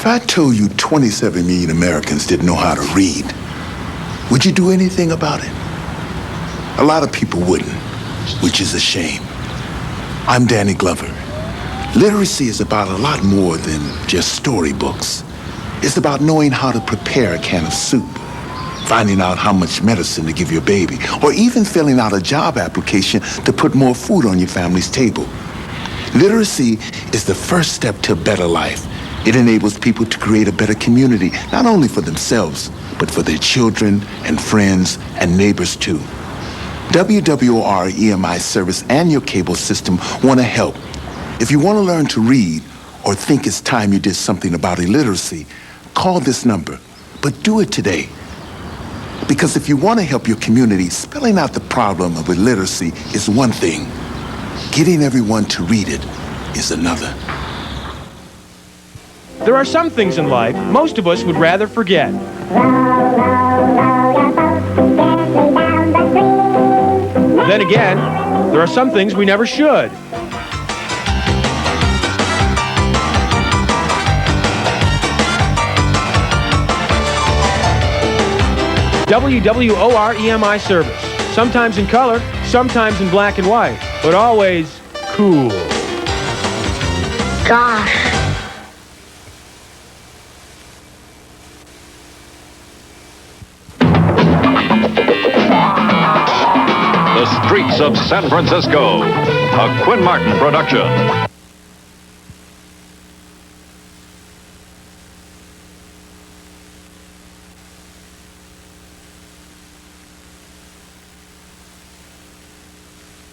If I told you 27 million Americans didn't know how to read, would you do anything about it? A lot of people wouldn't, which is a shame. I'm Danny Glover. Literacy is about a lot more than just storybooks. It's about knowing how to prepare a can of soup, finding out how much medicine to give your baby, or even filling out a job application to put more food on your family's table. Literacy is the first step to a better life. It enables people to create a better community, not only for themselves, but for their children and friends and neighbors too. WWR EMI service and your cable system want to help. If you want to learn to read or think it's time you did something about illiteracy, call this number, but do it today. Because if you want to help your community, spelling out the problem of illiteracy is one thing. Getting everyone to read it is another. There are some things in life most of us would rather forget. Then again, there are some things we never should. WWOR EMI service. Sometimes in color, sometimes in black and white, but always cool. Gosh. The Streets of San Francisco, a Quinn Martin production.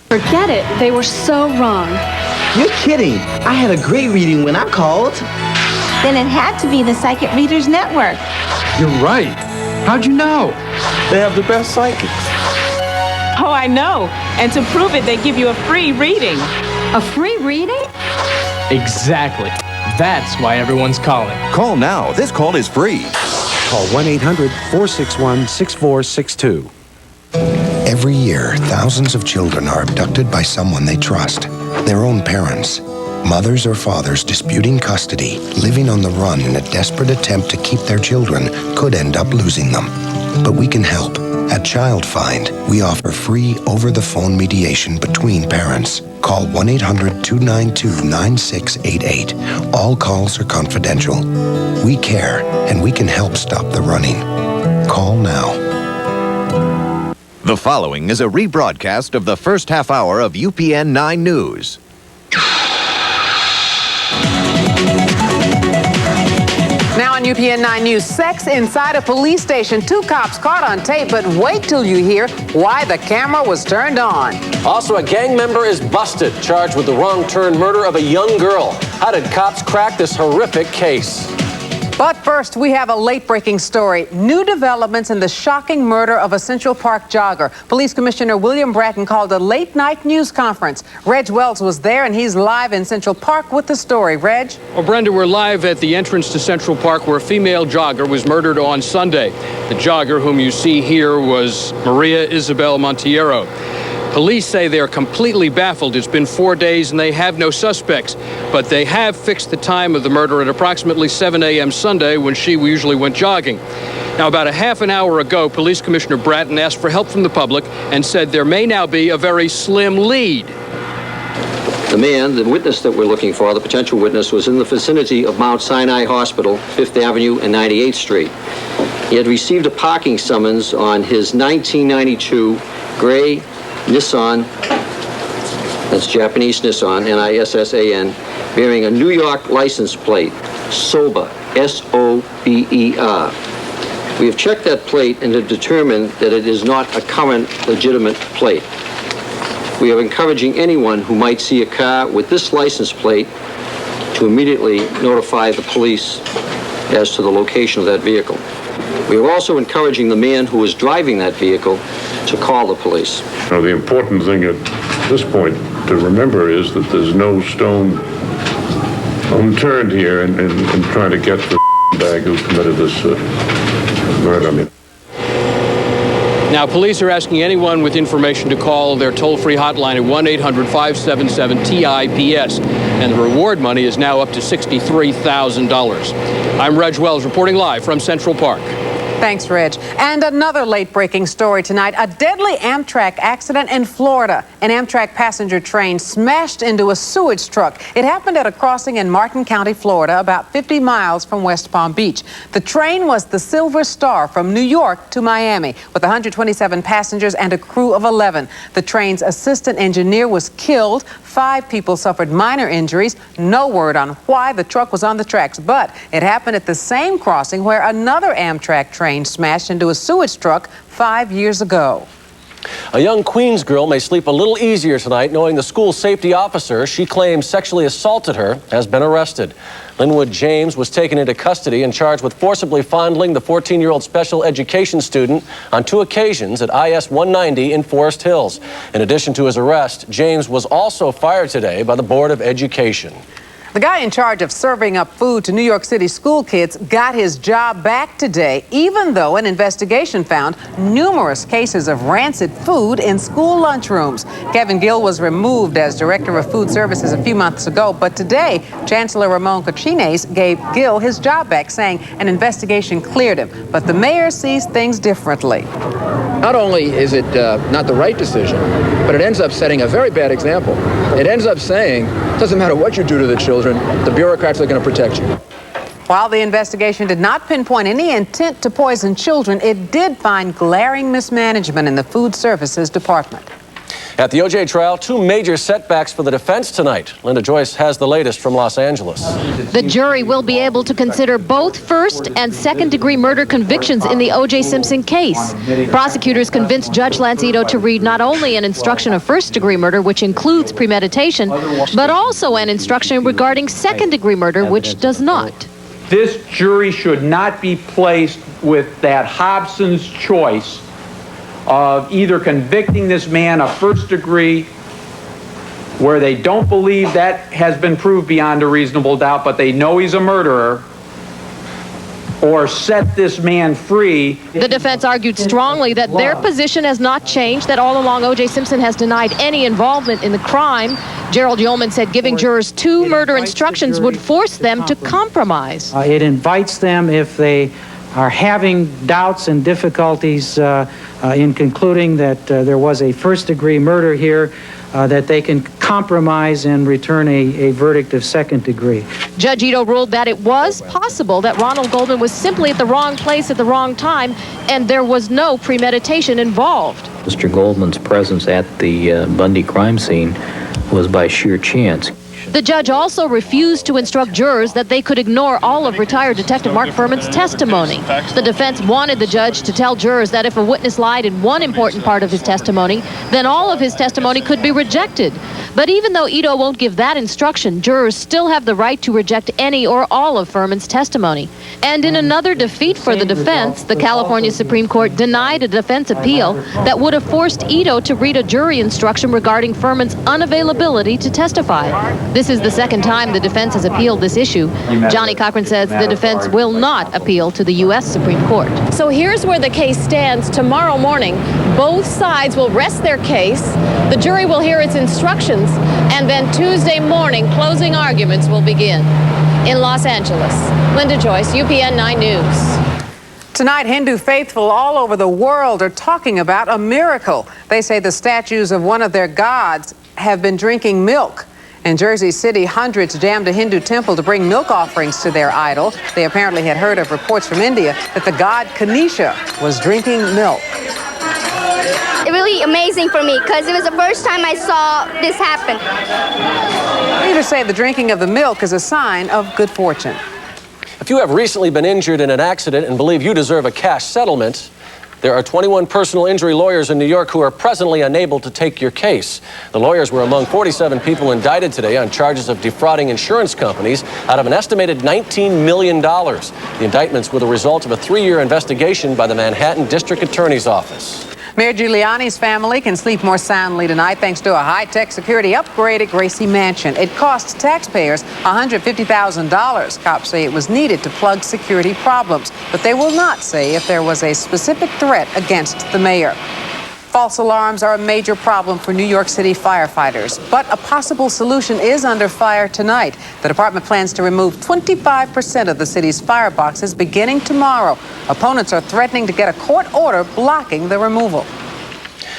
Forget it. They were so wrong. You're kidding. I had a great reading when I called. Then it had to be the Psychic Readers Network. You're right. How'd you know? They have the best psychics. Oh, I know. And to prove it, they give you a free reading. A free reading? Exactly. That's why everyone's calling. Call now. This call is free. Call 1-800-461-6462. Every year, thousands of children are abducted by someone they trust, their own parents. Mothers or fathers disputing custody, living on the run in a desperate attempt to keep their children, could end up losing them. But we can help. At Child Find, we offer free over-the-phone mediation between parents. Call 1-800-292-9688. All calls are confidential. We care, and we can help stop the running. Call now. The following is a rebroadcast of the first half hour of UPN 9 News. Now on UPN 9 News, sex inside a police station. 2 cops caught on tape, but wait till you hear why the camera was turned on. Also, a gang member is busted, charged with the wrong-turn murder of a young girl. How did cops crack this horrific case? But first, we have a late-breaking story. New developments in the shocking murder of a Central Park jogger. Police Commissioner William Bratton called a late-night news conference. Reg Wells was there, and he's live in Central Park with the story. Reg? Well, Brenda, we're live at the entrance to Central Park where a female jogger was murdered on Sunday. The jogger whom you see here was Maria Isabel Monteiro. Police say they're completely baffled. It's been 4 days and they have no suspects. But they have fixed the time of the murder at approximately 7 a.m. Sunday when she usually went jogging. Now, about a half an hour ago, Police Commissioner Bratton asked for help from the public and said there may now be a very slim lead. The man, the witness that we're looking for, the potential witness, was in the vicinity of Mount Sinai Hospital, 5th Avenue and 98th Street. He had received a parking summons on his 1992 gray Nissan, that's Japanese Nissan, Nissan, bearing a New York license plate, Sober, S-O-B-E-R. We have checked that plate and have determined that it is not a current legitimate plate. We are encouraging anyone who might see a car with this license plate to immediately notify the police as to the location of that vehicle. We are also encouraging the man who is driving that vehicle to call the police. Now, the important thing at this point to remember is that there's no stone unturned here in trying to get the bag who committed this murder. Now, police are asking anyone with information to call their toll-free hotline at 1-800-577-TIPS. and the reward money is now up to $63,000. I'm Reg Wells reporting live from Central Park. Thanks, Reg. And another late-breaking story tonight. A deadly Amtrak accident in Florida. An Amtrak passenger train smashed into a sewage truck. It happened at a crossing in Martin County, Florida, about 50 miles from West Palm Beach. The train was the Silver Star from New York to Miami, with 127 passengers and a crew of 11. The train's assistant engineer was killed. 5 people suffered minor injuries. No word on why the truck was on the tracks, but it happened at the same crossing where another Amtrak train smashed into a sewage truck 5 years ago. A young Queens girl may sleep a little easier tonight knowing the school safety officer she claims sexually assaulted her has been arrested. Linwood James was taken into custody and charged with forcibly fondling the 14-year-old special education student on 2 occasions at IS 190 in Forest Hills. In addition to his arrest, James was also fired today by the Board of Education. The guy in charge of serving up food to New York City school kids got his job back today, even though an investigation found numerous cases of rancid food in school lunchrooms. Kevin Gill was removed as director of food services a few months ago, but today, Chancellor Ramon Cochines gave Gill his job back, saying an investigation cleared him. But the mayor sees things differently. Not only is it not the right decision, but it ends up setting a very bad example. It ends up saying, it doesn't matter what you do to the children, the bureaucrats are going to protect you. While the investigation did not pinpoint any intent to poison children, it did find glaring mismanagement in the Food Services Department. At the O.J. trial, 2 major setbacks for the defense tonight. Linda Joyce has the latest from Los Angeles. The jury will be able to consider both first and second-degree murder convictions in the O.J. Simpson case. Prosecutors convinced Judge Lance Ito to read not only an instruction of first-degree murder, which includes premeditation, but also an instruction regarding second-degree murder, which does not. This jury should not be placed with that Hobson's choice of either convicting this man of first degree where they don't believe that has been proved beyond a reasonable doubt, but they know he's a murderer, or set this man free. The defense argued strongly that their position has not changed, that all along O.J. Simpson has denied any involvement in the crime. Gerald Yeoman said giving jurors 2 murder instructions would force them to compromise. It invites them, if they are having doubts and difficulties in concluding that there was a first-degree murder here, that they can compromise and return a verdict of second degree. Judge Ito ruled that it was possible that Ronald Goldman was simply at the wrong place at the wrong time, and there was no premeditation involved. Mr. Goldman's presence at the Bundy crime scene was by sheer chance. The judge also refused to instruct jurors that they could ignore all of retired Detective Mark Furman's testimony. The defense wanted the judge to tell jurors that if a witness lied in one important part of his testimony, then all of his testimony could be rejected. But even though Ito won't give that instruction, jurors still have the right to reject any or all of Furman's testimony. And in another defeat for the defense, the California Supreme Court denied a defense appeal that would have forced Ito to read a jury instruction regarding Furman's unavailability to testify. This is the second time the defense has appealed this issue. Johnny Cochran says the defense will not appeal to the U.S. Supreme Court. So here's where the case stands. Tomorrow morning, both sides will rest their case. The jury will hear its instructions, and then Tuesday morning, closing arguments will begin. In Los Angeles, Linda Joyce, UPN 9 News. Tonight, Hindu faithful all over the world are talking about a miracle. They say the statues of one of their gods have been drinking milk. In Jersey City, hundreds jammed a Hindu temple to bring milk offerings to their idol. They apparently had heard of reports from India that the god Ganesha was drinking milk. It really amazing for me because it was the first time I saw this happen. Leaders say the drinking of the milk is a sign of good fortune. If you have recently been injured in an accident and believe you deserve a cash settlement, there are 21 personal injury lawyers in New York who are presently unable to take your case. The lawyers were among 47 people indicted today on charges of defrauding insurance companies out of an estimated $19 million. The indictments were the result of a 3-year investigation by the Manhattan District Attorney's Office. Mayor Giuliani's family can sleep more soundly tonight thanks to a high-tech security upgrade at Gracie Mansion. It cost taxpayers $150,000. Cops say it was needed to plug security problems, but they will not say if there was a specific threat against the mayor. False alarms are a major problem for New York City firefighters, but a possible solution is under fire tonight. The department plans to remove 25% of the city's fireboxes beginning tomorrow. Opponents are threatening to get a court order blocking the removal.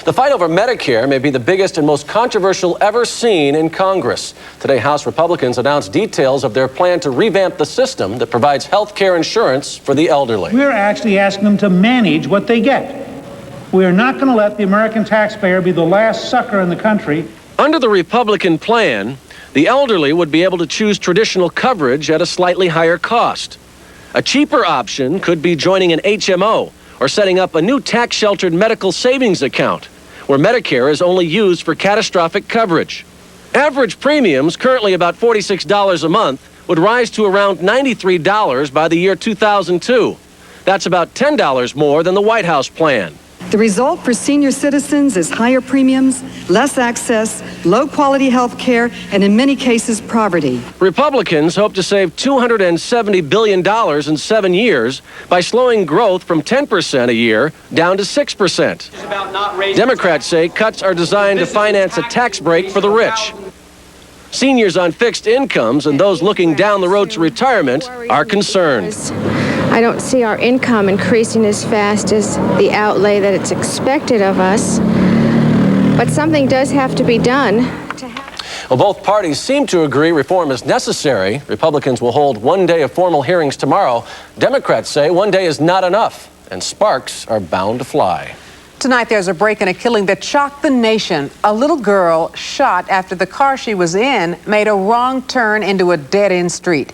The fight over Medicare may be the biggest and most controversial ever seen in Congress. Today, House Republicans announced details of their plan to revamp the system that provides health care insurance for the elderly. We're actually asking them to manage what they get. We are not going to let the American taxpayer be the last sucker in the country. Under the Republican plan, the elderly would be able to choose traditional coverage at a slightly higher cost. A cheaper option could be joining an HMO or setting up a new tax-sheltered medical savings account, where Medicare is only used for catastrophic coverage. Average premiums, currently about $46 a month, would rise to around $93 by the year 2002. That's about $10 more than the White House plan. The result for senior citizens is higher premiums, less access, low-quality health care, and in many cases, poverty. Republicans hope to save $270 billion in 7 years by slowing growth from 10% a year down to 6%. Democrats say cuts are designed to finance a tax break for the rich. Seniors on fixed incomes and those looking down the road to retirement are concerned. I don't see our income increasing as fast as the outlay that it's expected of us. But something does have to be done. Well, both parties seem to agree reform is necessary. Republicans will hold 1 day of formal hearings tomorrow. Democrats say 1 day is not enough, and sparks are bound to fly. Tonight, there's a break and a killing that shocked the nation. A little girl shot after the car she was in made a wrong turn into a dead-end street.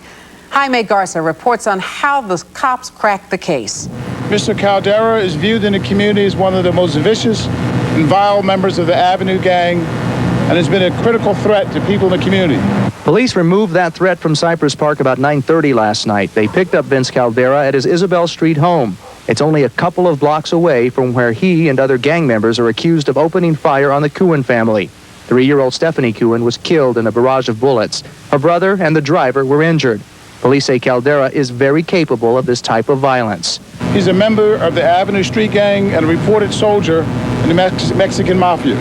Jaime Garza reports on how the cops cracked the case. Mr. Caldera is viewed in the community as one of the most vicious and vile members of the Avenue Gang and has been a critical threat to people in the community. Police removed that threat from Cypress Park about 9:30 last night. They picked up Vince Caldera at his Isabel Street home. It's only a couple of blocks away from where he and other gang members are accused of opening fire on the Kuhn family. 3-year-old Stephanie Kuhn was killed in a barrage of bullets. Her brother and the driver were injured. Police say Caldera is very capable of this type of violence. He's a member of the Avenue Street Gang and a reported soldier in the Mexican Mafia.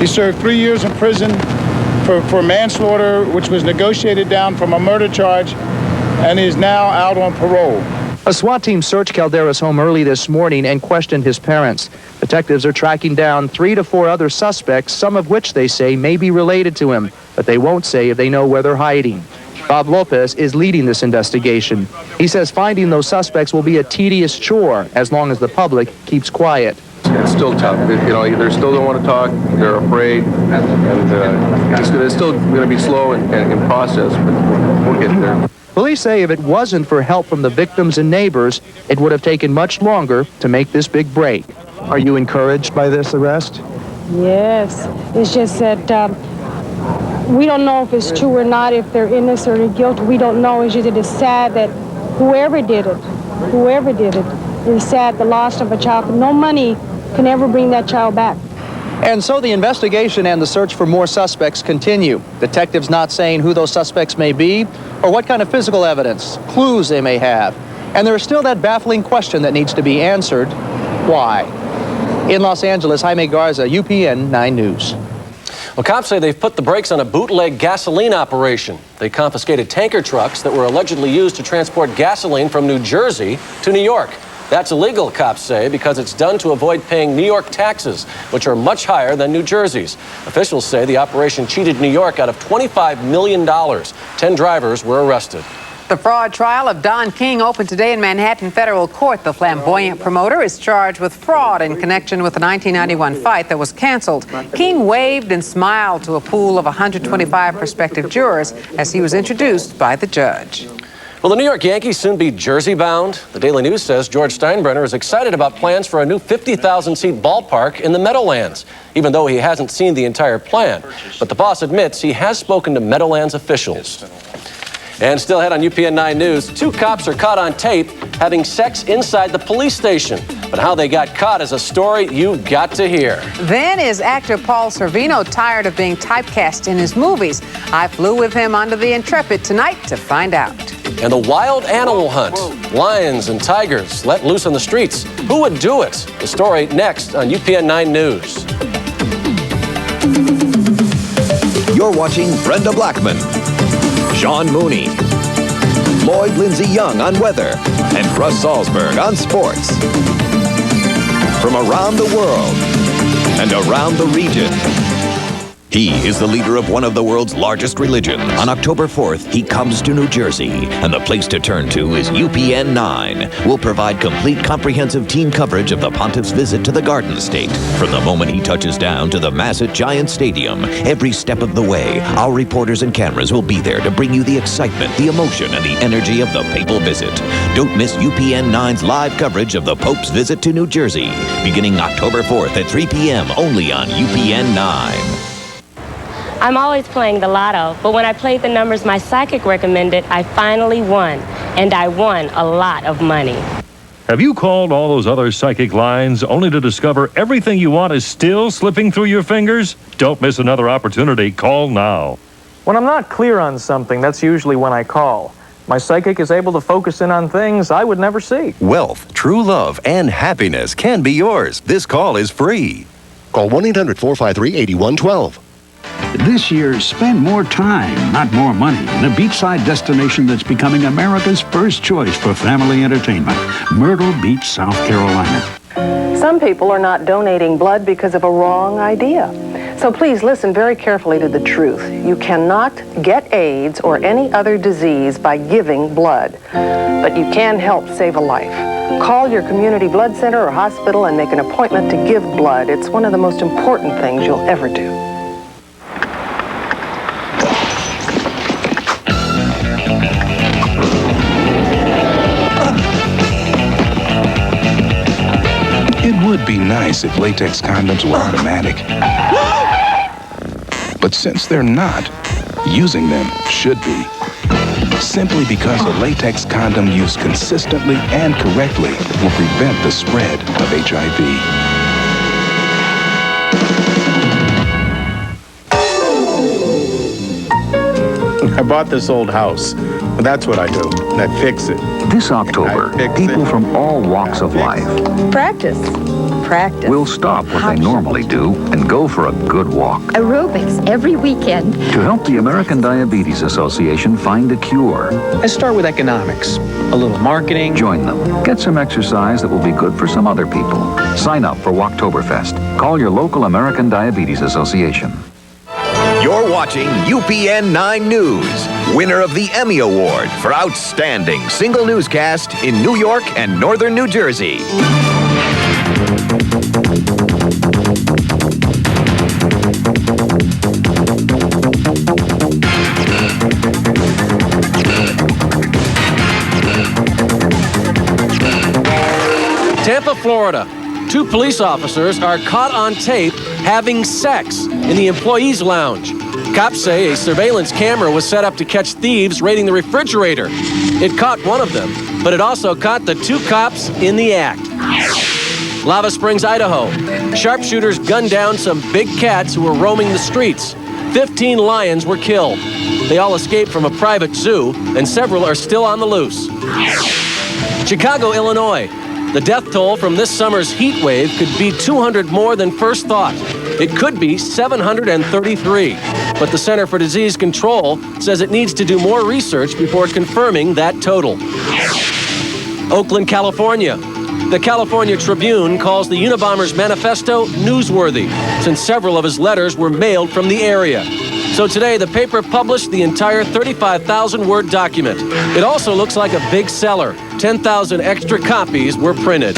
He served 3 years in prison for manslaughter, which was negotiated down from a murder charge, and is now out on parole. A SWAT team searched Caldera's home early this morning and questioned his parents. Detectives are tracking down 3 to 4 other suspects, some of which they say may be related to him, but they won't say if they know where they're hiding. Bob Lopez is leading this investigation. He says finding those suspects will be a tedious chore as long as the public keeps quiet. It's still tough. You know, they still don't want to talk. They're afraid, and it's still going to be slow in process, but we'll get there. Police say if it wasn't for help from the victims and neighbors, it would have taken much longer to make this big break. Are you encouraged by this arrest? Yes. It's just that we don't know if it's true or not, if they're innocent or guilty. We don't know. It's just that it's sad that whoever did it, it's sad the loss of a child. No money can ever bring that child back. And so the investigation and the search for more suspects continue. Detectives not saying who those suspects may be or what kind of physical evidence, clues they may have. And there's still that baffling question that needs to be answered: why? In Los Angeles, Jaime Garza, UPN 9 News. Well, cops say they've put the brakes on a bootleg gasoline operation. They confiscated tanker trucks that were allegedly used to transport gasoline from New Jersey to New York. That's illegal, cops say, because it's done to avoid paying New York taxes, which are much higher than New Jersey's. Officials say the operation cheated New York out of $25 million. 10 drivers were arrested. The fraud trial of Don King opened today in Manhattan federal court. The flamboyant promoter is charged with fraud in connection with the 1991 fight that was canceled. King waved and smiled to a pool of 125 prospective jurors as he was introduced by the judge. Will the New York Yankees soon be Jersey-bound? The Daily News says George Steinbrenner is excited about plans for a new 50,000-seat ballpark in the Meadowlands, even though he hasn't seen the entire plan. But the boss admits he has spoken to Meadowlands officials. And still ahead on UPN 9 News, 2 cops are caught on tape having sex inside the police station. But how they got caught is a story you've got to hear. Then is actor Paul Sorvino tired of being typecast in his movies? I flew with him onto the Intrepid tonight to find out. And the wild animal hunt. Lions and tigers let loose on the streets. Who would do it? The story next on UPN 9 News. You're watching Brenda Blackman, Sean Mooney, Lloyd Lindsay Young on weather, and Russ Salzberg on sports. From around the world and around the region. He is the leader of one of the world's largest religions. On October 4th, he comes to New Jersey, and the place to turn to is UPN 9. We'll provide complete, comprehensive team coverage of the Pontiff's visit to the Garden State. From the moment he touches down to the Mass at Giant Stadium, every step of the way, our reporters and cameras will be there to bring you the excitement, the emotion, and the energy of the papal visit. Don't miss UPN 9's live coverage of the Pope's visit to New Jersey, beginning October 4th at 3 p.m. only on UPN 9. I'm always playing the lotto, but when I played the numbers my psychic recommended, I finally won. And I won a lot of money. Have you called all those other psychic lines only to discover everything you want is still slipping through your fingers? Don't miss another opportunity. Call now. When I'm not clear on something, that's usually when I call. My psychic is able to focus in on things I would never see. Wealth, true love, and happiness can be yours. This call is free. Call 1-800-453-8112. This year, spend more time, not more money, in a beachside destination that's becoming America's first choice for family entertainment, Myrtle Beach, South Carolina. Some people are not donating blood because of a wrong idea. So please listen very carefully to the truth. You cannot get AIDS or any other disease by giving blood, but you can help save a life. Call your community blood center or hospital and make an appointment to give blood. It's one of the most important things you'll ever do. It would be nice if latex condoms were automatic. But since they're not, using them should be. Simply because a latex condom used consistently and correctly will prevent the spread of HIV. I bought this old house. That's what I do. I fix it. This October, people from all walks of life Practice. will stop what they normally do and go for a good walk. Aerobics every weekend. To help the American Diabetes Association find a cure. Let's start with economics. A little marketing. Join them. Get some exercise that will be good for some other people. Sign up for Walktoberfest. Call your local American Diabetes Association. You're watching UPN 9 News, winner of the Emmy Award for Outstanding Single Newscast in New York and Northern New Jersey. Tampa, Florida. 2 police officers are caught on tape having sex in the employees' lounge. Cops say a surveillance camera was set up to catch thieves raiding the refrigerator. It caught one of them, but it also caught the 2 cops in the act. Lava Springs, Idaho. Sharpshooters gunned down some big cats who were roaming the streets. 15 lions were killed. They all escaped from a private zoo, and several are still on the loose. Chicago, Illinois. The death toll from this summer's heat wave could be 200 more than first thought. It could be 733. But the Center for Disease Control says it needs to do more research before confirming that total. Oakland, California. The California Tribune calls the Unabomber's manifesto newsworthy, since several of his letters were mailed from the area. So today, the paper published the entire 35,000-word document. It also looks like a big seller. 10,000 extra copies were printed.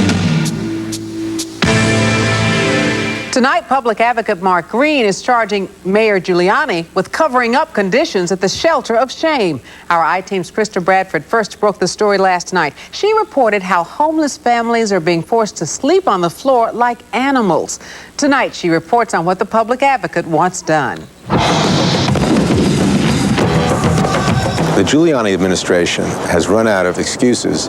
Tonight, Public Advocate Mark Green is charging Mayor Giuliani with covering up conditions at the Shelter of Shame. Our I-Team's Krista Bradford first broke the story last night. She reported how homeless families are being forced to sleep on the floor like animals. Tonight, she reports on what the Public Advocate wants done. The Giuliani administration has run out of excuses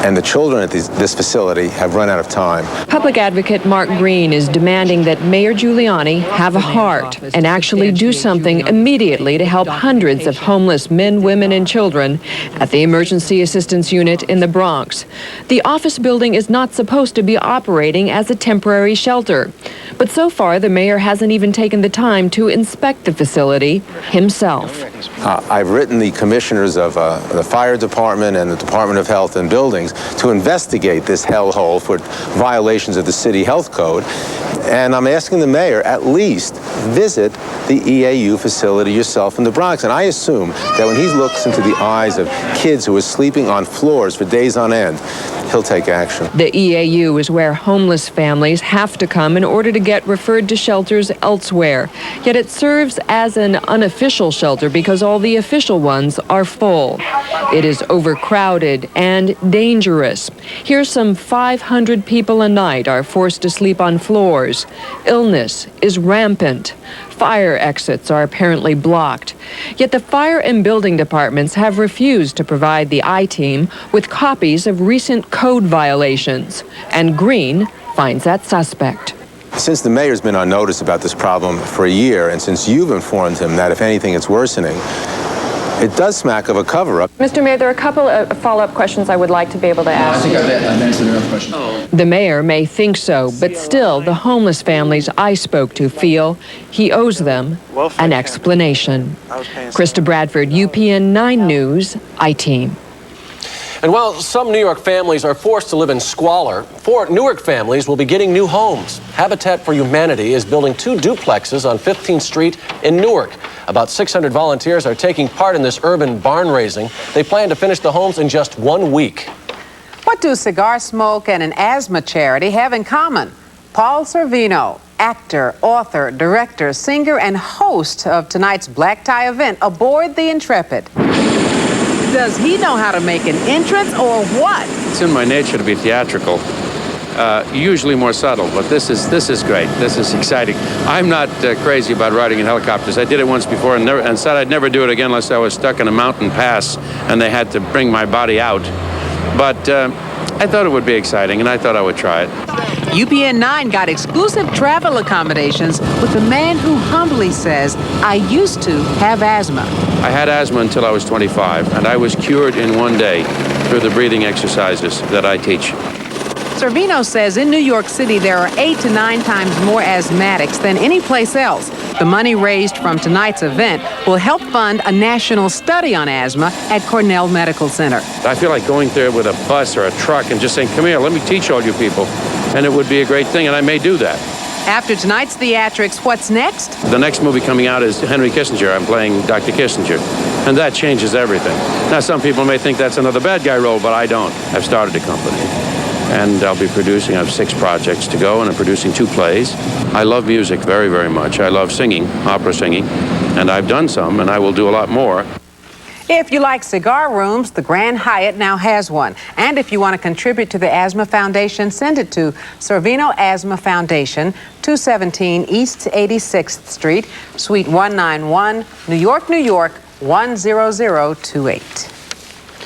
and the children at this facility have run out of time. Public advocate Mark Green is demanding that Mayor Giuliani have a heart and actually do something immediately to help hundreds of homeless men, women, and children at the Emergency Assistance Unit in the Bronx. The office building is not supposed to be operating as a temporary shelter, but so far the mayor hasn't even taken the time to inspect the facility himself. I've written the commissioners of the fire department and the Department of Health and Buildings to investigate this hellhole for violations of the city health code. And I'm asking the mayor at least visit the EAU facility yourself in the Bronx. And I assume that when he looks into the eyes of kids who are sleeping on floors for days on end, he'll take action. The EAU is where homeless families have to come in order to get referred to shelters elsewhere. Yet it serves as an unofficial shelter because all the official ones are full. It is overcrowded and dangerous. Here, some 500 people a night are forced to sleep on floors. Illness is rampant. Fire exits are apparently blocked. Yet the fire and building departments have refused to provide the I-Team with copies of recent code violations. And Green finds that suspect. Since the mayor's been on notice about this problem for a year, and since you've informed him that if anything it's worsening, it does smack of a cover-up. Mr. Mayor, there are a couple of follow-up questions I would like to be able to ask. I think I've answered enough questions. The mayor may think so, but still the homeless families I spoke to feel he owes them an explanation. Krista Bradford, UPN 9 News, I-Team. And while some New York families are forced to live in squalor, 4 Newark families will be getting new homes. Habitat for Humanity is building 2 duplexes on 15th Street in Newark. About 600 volunteers are taking part in this urban barn raising. They plan to finish the homes in just 1 week. What do cigar smoke and an asthma charity have in common? Paul Sorvino, actor, author, director, singer, and host of tonight's black tie event aboard the Intrepid. Does he know how to make an entrance or what? It's in my nature to be theatrical. Usually more subtle, but this is great. This is exciting. I'm not crazy about riding in helicopters. I did it once before and said I'd never do it again unless I was stuck in a mountain pass and they had to bring my body out. But I thought it would be exciting, and I thought I would try it. UPN 9 got exclusive travel accommodations with a man who humbly says, I used to have asthma. I had asthma until I was 25, and I was cured in 1 day through the breathing exercises that I teach. Sorvino says in New York City there are 8 to 9 times more asthmatics than any place else. The money raised from tonight's event will help fund a national study on asthma at Cornell Medical Center. I feel like going there with a bus or a truck and just saying, come here, let me teach all you people. And it would be a great thing, and I may do that. After tonight's theatrics, what's next? The next movie coming out is Henry Kissinger. I'm playing Dr. Kissinger, and that changes everything. Now, some people may think that's another bad guy role, but I don't. I've started a company, and I'll be producing. I have 6 projects to go, and I'm producing 2 plays. I love music very, very much. I love singing, opera singing, and I've done some, and I will do a lot more. If you like cigar rooms, the Grand Hyatt now has one. And if you want to contribute to the Asthma Foundation, send it to Sorvino Asthma Foundation, 217 East 86th Street, Suite 191, New York, New York, 10028.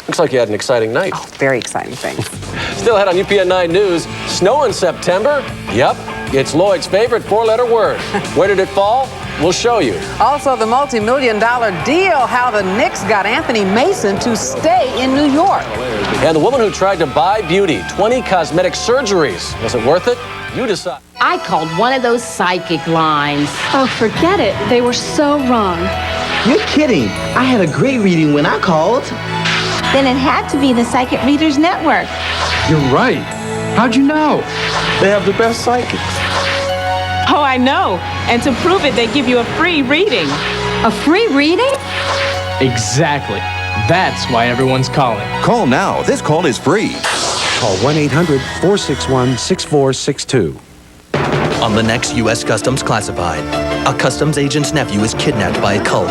Looks like you had an exciting night. Oh, very exciting things. Still ahead on UPN 9 News, snow in September? Yep, it's Lloyd's favorite 4-letter word. Where did it fall? We'll show you. Also, the multi-million-dollar deal, how the Knicks got Anthony Mason to stay in New York. And the woman who tried to buy beauty, 20 cosmetic surgeries. Was it worth it? You decide. I called one of those psychic lines. Oh, forget it. They were so wrong. You're kidding. I had a great reading when I called. Then it had to be the Psychic Readers Network. You're right. How'd you know? They have the best psychics. Oh, I know. And to prove it, they give you a free reading. A free reading? Exactly. That's why everyone's calling. Call now. This call is free. Call 1-800-461-6462. On the next U.S. Customs Classified, a customs agent's nephew is kidnapped by a cult.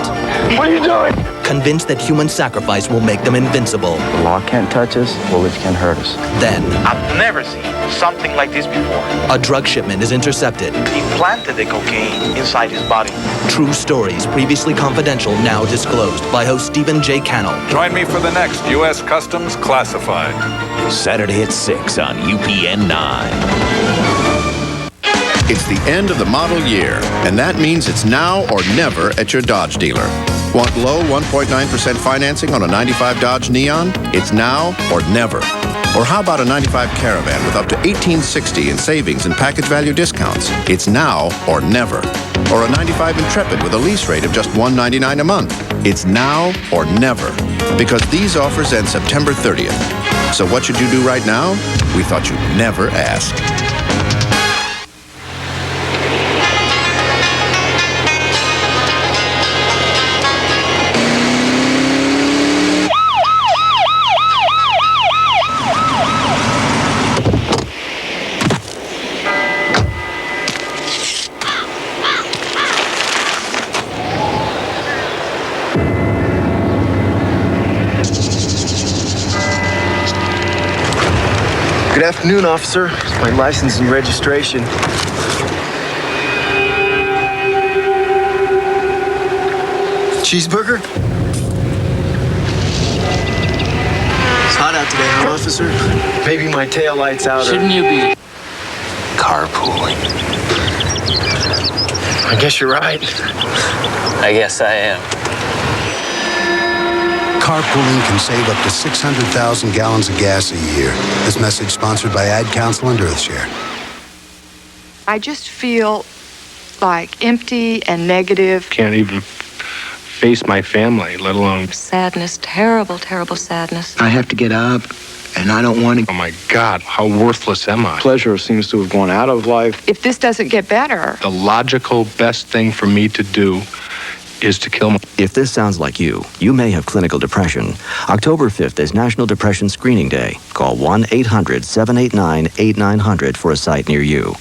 What are you doing? Convinced that human sacrifice will make them invincible. The law can't touch us, bullets can't hurt us. Then, I've never seen something like this before. a drug shipment is intercepted. He planted the cocaine inside his body. True stories previously confidential now disclosed by host Stephen J. Cannell. Join me for the next U.S. Customs Classified. Saturday at 6 on UPN 9. It's the end of the model year, and that means it's now or never at your Dodge dealer. Want low 1.9% financing on a 95 Dodge Neon? It's now or never. Or how about a 95 Caravan with up to $1,860 in savings and package value discounts? It's now or never. Or a 95 Intrepid with a lease rate of just $199 a month? It's now or never. Because these offers end September 30th. So what should you do right now? We thought you'd never ask. Good afternoon, officer. My license and registration. Cheeseburger? It's hot out today, huh, officer? Maybe my taillight's out. Shouldn't you be carpooling? I guess you're right. I guess I am. Carpooling can save up to 600,000 gallons of gas a year. This message sponsored by Ad Council and Earthshare. I just feel like empty and negative. Can't even face my family, let alone... Sadness, terrible, terrible sadness. I have to get up, and I don't want to... Oh my God, how worthless am I? Pleasure seems to have gone out of life. If this doesn't get better... The logical best thing for me to do is to kill myself. If this sounds like you may have clinical depression. October 5th is National Depression Screening Day. Call 1-800-789-8900 for a site near you.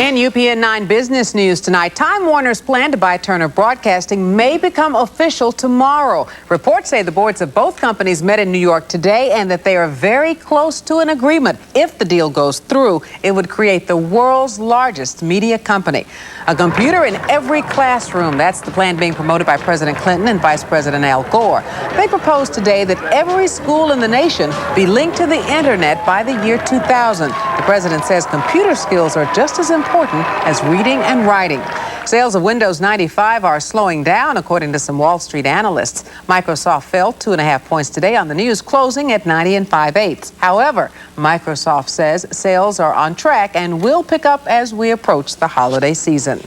In UPN 9 business news tonight, Time Warner's plan to buy Turner Broadcasting may become official tomorrow. Reports say the boards of both companies met in New York today and that they are very close to an agreement. If the deal goes through, it would create the world's largest media company. A computer in every classroom. That's the plan being promoted by President Clinton and Vice President Al Gore. They proposed today that every school in the nation be linked to the internet by the year 2000. The president says computer skills are just as important as reading and writing. Sales of Windows 95 are slowing down, according to some Wall Street analysts. Microsoft fell 2.5 points today on the news, closing at 90 5/8. However, Microsoft says sales are on track and will pick up as we approach the holiday season.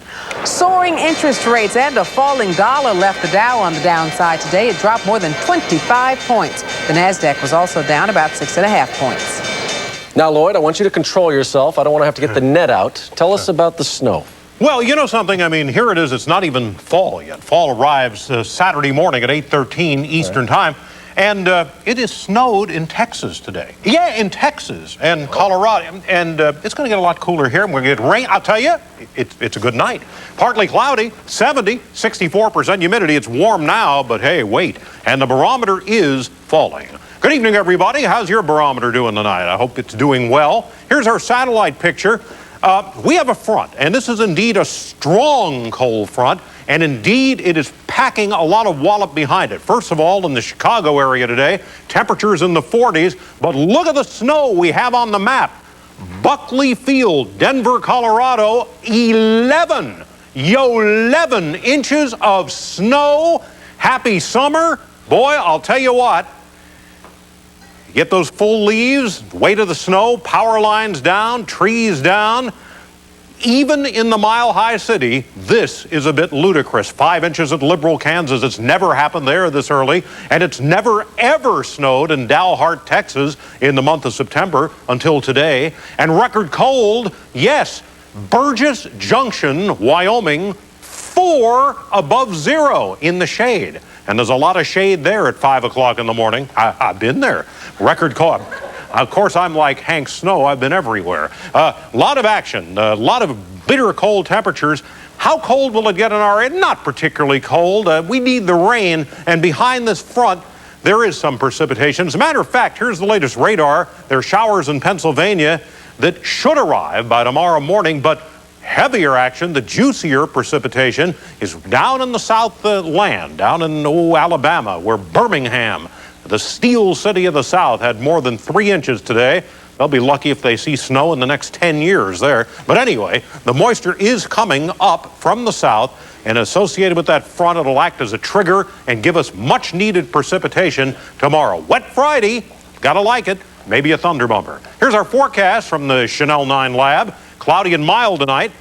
Soaring interest rates and a falling dollar left the Dow on the downside today. It dropped more than 25 points. The Nasdaq was also down about 6.5 points. Now, Lloyd, I want you to control yourself. I don't want to have to get the net out. Tell us about the snow. Well, you know something? I mean, here it is. It's not even fall yet. Fall arrives Saturday morning at 8:13 Eastern Time. And it is snowed in Texas today. Yeah, in Texas and Colorado. And it's going to get a lot cooler here. We're going to get rain. I'll tell you, it's a good night. Partly cloudy, 70, 64% humidity. It's warm now, but hey, wait. And the barometer is falling. Good evening, everybody. How's your barometer doing tonight? I hope it's doing well. Here's our satellite picture. We have a front, and this is indeed a strong cold front, and indeed it is packing a lot of wallop behind it. First of all, in the Chicago area today, temperatures in the 40s, but look at the snow we have on the map. Buckley Field, Denver, Colorado, 11 inches of snow. Happy summer. Boy, I'll tell you what. Get those full leaves, weight of the snow, power lines down, trees down. Even in the mile-high city, this is a bit ludicrous. 5 inches at Liberal, Kansas. It's never happened there this early, and it's never, ever snowed in Dalhart, Texas in the month of September until today. And record cold, yes, Burgess Junction, Wyoming, 4 above zero in the shade. And there's a lot of shade there at 5 o'clock in the morning. I've been there. Record cold. Of course, I'm like Hank Snow. I've been everywhere. A lot of action, a lot of bitter cold temperatures. How cold will it get in our area? Not particularly cold. We need the rain, and behind this front, there is some precipitation. As a matter of fact, here's the latest radar. There are showers in Pennsylvania that should arrive by tomorrow morning, but heavier action, the juicier precipitation, is down in the South land, down in Alabama, where Birmingham, the steel city of the South, had more than 3 inches today. They'll be lucky if they see snow in the next 10 years there. But anyway, the moisture is coming up from the south, and associated with that front, it'll act as a trigger and give us much needed precipitation tomorrow. Wet Friday, gotta like it, maybe a thunder bumper. Here's our forecast from the Chanel 9 lab. Cloudy and mild tonight,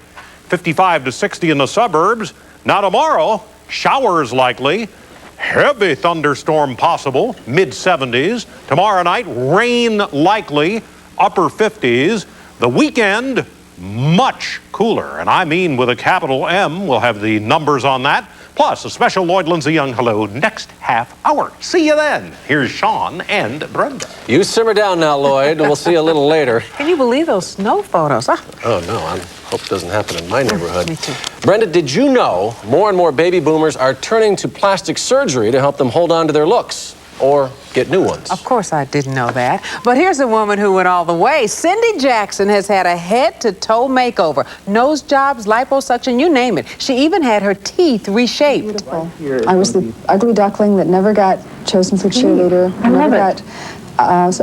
55 to 60 in the suburbs. Now tomorrow, showers likely. Heavy thunderstorm possible, mid-70s. Tomorrow night, rain likely, upper 50s. The weekend, much cooler, and I mean with a capital M. We'll have the numbers on that. Plus, a special Lloyd Lindsay Young hello next half hour. See you then. Here's Sean and Brenda. You simmer down now, Lloyd. We'll see you a little later. Can you believe those snow photos? Huh? Oh, no. I hope it doesn't happen in my neighborhood. Me too. Brenda, did you know more and more baby boomers are turning to plastic surgery to help them hold on to their looks or get new ones? Of course I didn't know that. But here's a woman who went all the way. Cindy Jackson has had a head-to-toe makeover. Nose jobs, liposuction, you name it. She even had her teeth reshaped. Beautiful. I was the ugly duckling that never got chosen for cheerleader, never got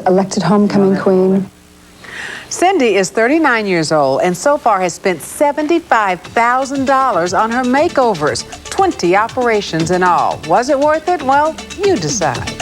elected homecoming queen. Cindy is 39 years old and so far has spent $75,000 on her makeovers. 20 operations in all. Was it worth it? Well, you decide.